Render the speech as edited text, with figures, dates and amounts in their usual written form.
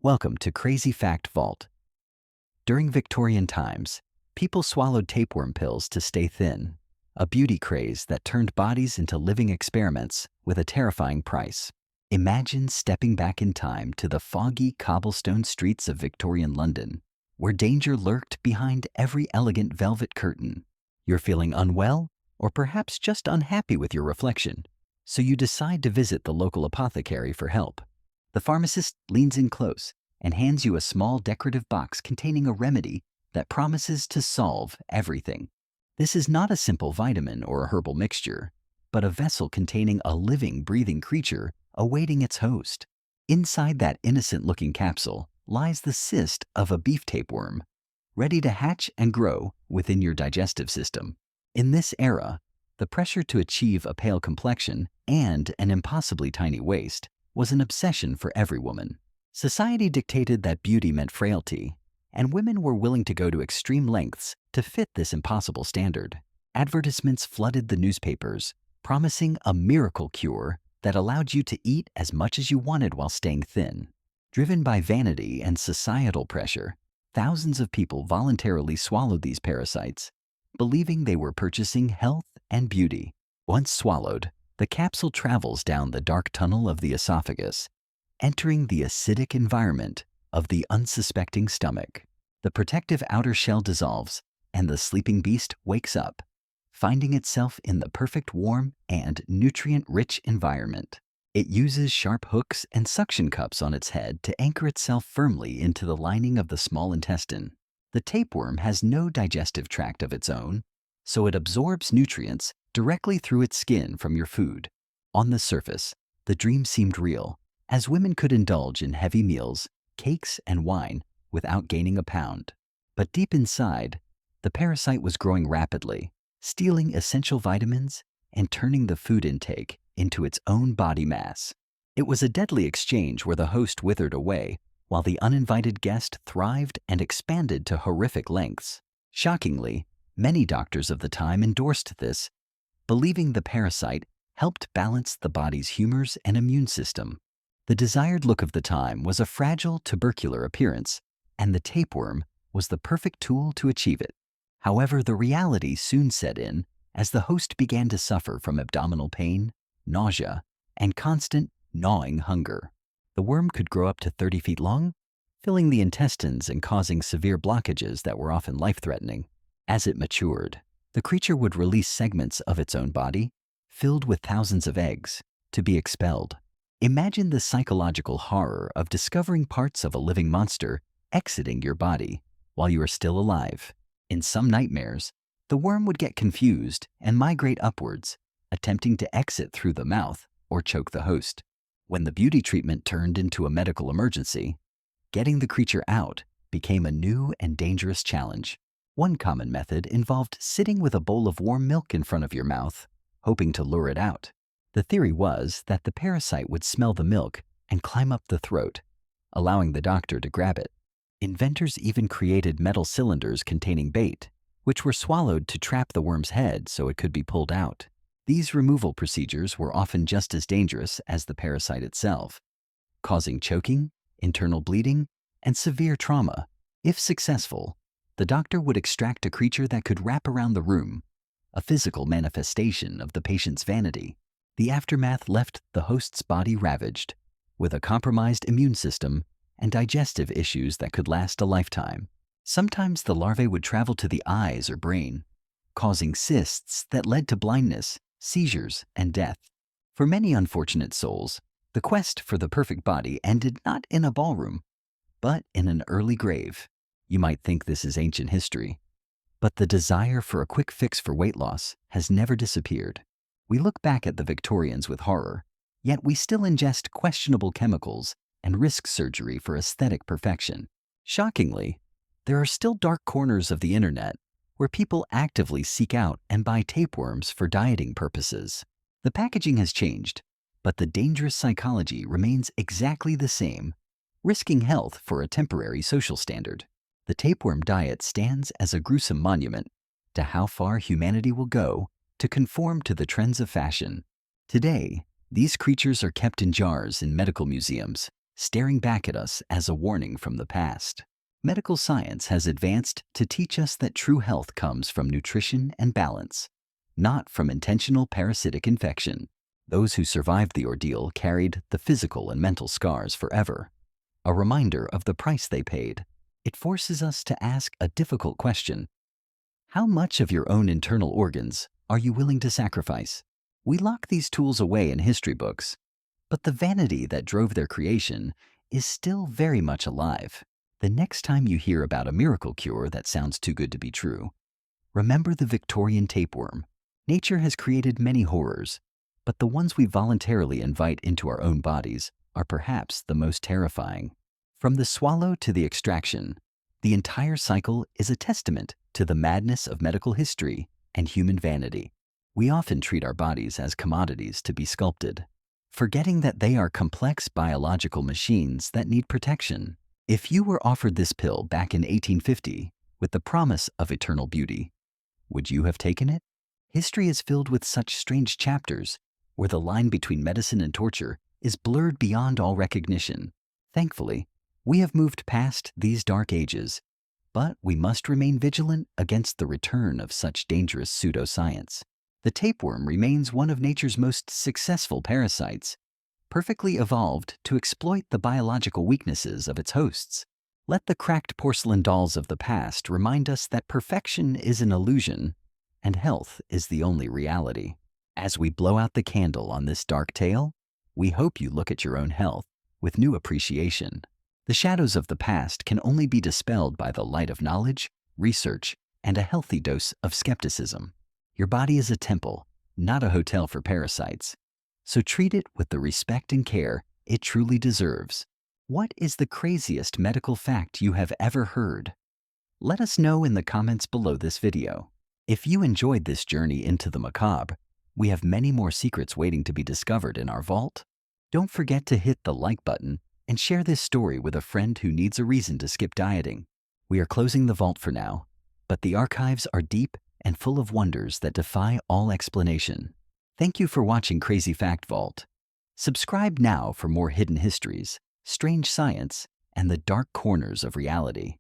Welcome to Crazy Fact Vault. During Victorian times, people swallowed tapeworm pills to stay thin, a beauty craze that turned bodies into living experiments with a terrifying price. Imagine stepping back in time to the foggy cobblestone streets of Victorian London, where danger lurked behind every elegant velvet curtain. You're feeling unwell, or perhaps just unhappy with your reflection, so you decide to visit the local apothecary for help. The pharmacist leans in close and hands you a small decorative box containing a remedy that promises to solve everything. This is not a simple vitamin or a herbal mixture, but a vessel containing a living, breathing creature awaiting its host. Inside that innocent-looking capsule lies the cyst of a beef tapeworm, ready to hatch and grow within your digestive system. In this era, the pressure to achieve a pale complexion and an impossibly tiny waist was an obsession for every woman. Society dictated that beauty meant frailty, and women were willing to go to extreme lengths to fit this impossible standard. Advertisements flooded the newspapers, promising a miracle cure that allowed you to eat as much as you wanted while staying thin. Driven by vanity and societal pressure, thousands of people voluntarily swallowed these parasites, believing they were purchasing health and beauty. Once swallowed, the capsule travels down the dark tunnel of the esophagus, entering the acidic environment of the unsuspecting stomach. The protective outer shell dissolves, and the sleeping beast wakes up, finding itself in the perfect warm and nutrient-rich environment. It uses sharp hooks and suction cups on its head to anchor itself firmly into the lining of the small intestine. The tapeworm has no digestive tract of its own, so it absorbs nutrients directly through its skin from your food. On the surface, the dream seemed real, as women could indulge in heavy meals, cakes, and wine without gaining a pound. But deep inside, the parasite was growing rapidly, stealing essential vitamins and turning the food intake into its own body mass. It was a deadly exchange where the host withered away, while the uninvited guest thrived and expanded to horrific lengths. Shockingly, many doctors of the time endorsed this, believing the parasite helped balance the body's humors and immune system. The desired look of the time was a fragile, tubercular appearance, and the tapeworm was the perfect tool to achieve it. However, the reality soon set in as the host began to suffer from abdominal pain, nausea, and constant, gnawing hunger. The worm could grow up to 30 feet long, filling the intestines and causing severe blockages that were often life-threatening. As it matured, the creature would release segments of its own body, filled with thousands of eggs, to be expelled. Imagine the psychological horror of discovering parts of a living monster exiting your body while you are still alive. In some nightmares, the worm would get confused and migrate upwards, attempting to exit through the mouth or choke the host. When the beauty treatment turned into a medical emergency, getting the creature out became a new and dangerous challenge. One common method involved sitting with a bowl of warm milk in front of your mouth, hoping to lure it out. The theory was that the parasite would smell the milk and climb up the throat, allowing the doctor to grab it. Inventors even created metal cylinders containing bait, which were swallowed to trap the worm's head so it could be pulled out. These removal procedures were often just as dangerous as the parasite itself, causing choking, internal bleeding, and severe trauma. If successful, the doctor would extract a creature that could wrap around the room, a physical manifestation of the patient's vanity. The aftermath left the host's body ravaged, with a compromised immune system and digestive issues that could last a lifetime. Sometimes the larvae would travel to the eyes or brain, causing cysts that led to blindness, seizures, and death. For many unfortunate souls, the quest for the perfect body ended not in a ballroom, but in an early grave. You might think this is ancient history, but the desire for a quick fix for weight loss has never disappeared. We look back at the Victorians with horror, yet we still ingest questionable chemicals and risk surgery for aesthetic perfection. Shockingly, there are still dark corners of the internet where people actively seek out and buy tapeworms for dieting purposes. The packaging has changed, but the dangerous psychology remains exactly the same, risking health for a temporary social standard. The tapeworm diet stands as a gruesome monument to how far humanity will go to conform to the trends of fashion. Today, these creatures are kept in jars in medical museums, staring back at us as a warning from the past. Medical science has advanced to teach us that true health comes from nutrition and balance, not from intentional parasitic infection. Those who survived the ordeal carried the physical and mental scars forever, a reminder of the price they paid. It forces us to ask a difficult question. How much of your own internal organs are you willing to sacrifice? We lock these tools away in history books, but the vanity that drove their creation is still very much alive. The next time you hear about a miracle cure that sounds too good to be true, remember the Victorian tapeworm. Nature has created many horrors, but the ones we voluntarily invite into our own bodies are perhaps the most terrifying. From the swallow to the extraction, the entire cycle is a testament to the madness of medical history and human vanity. We often treat our bodies as commodities to be sculpted, forgetting that they are complex biological machines that need protection. If you were offered this pill back in 1850 with the promise of eternal beauty, would you have taken it? History is filled with such strange chapters where the line between medicine and torture is blurred beyond all recognition. Thankfully, we have moved past these dark ages, but we must remain vigilant against the return of such dangerous pseudoscience. The tapeworm remains one of nature's most successful parasites, perfectly evolved to exploit the biological weaknesses of its hosts. Let the cracked porcelain dolls of the past remind us that perfection is an illusion and health is the only reality. As we blow out the candle on this dark tale, we hope you look at your own health with new appreciation. The shadows of the past can only be dispelled by the light of knowledge, research, and a healthy dose of skepticism. Your body is a temple, not a hotel for parasites. So treat it with the respect and care it truly deserves. What is the craziest medical fact you have ever heard? Let us know in the comments below this video. If you enjoyed this journey into the macabre, we have many more secrets waiting to be discovered in our vault. Don't forget to hit the like button and share this story with a friend who needs a reason to skip dieting. We are closing the vault for now, but the archives are deep and full of wonders that defy all explanation. Thank you for watching Crazy Fact Vault. Subscribe now for more hidden histories, strange science, and the dark corners of reality.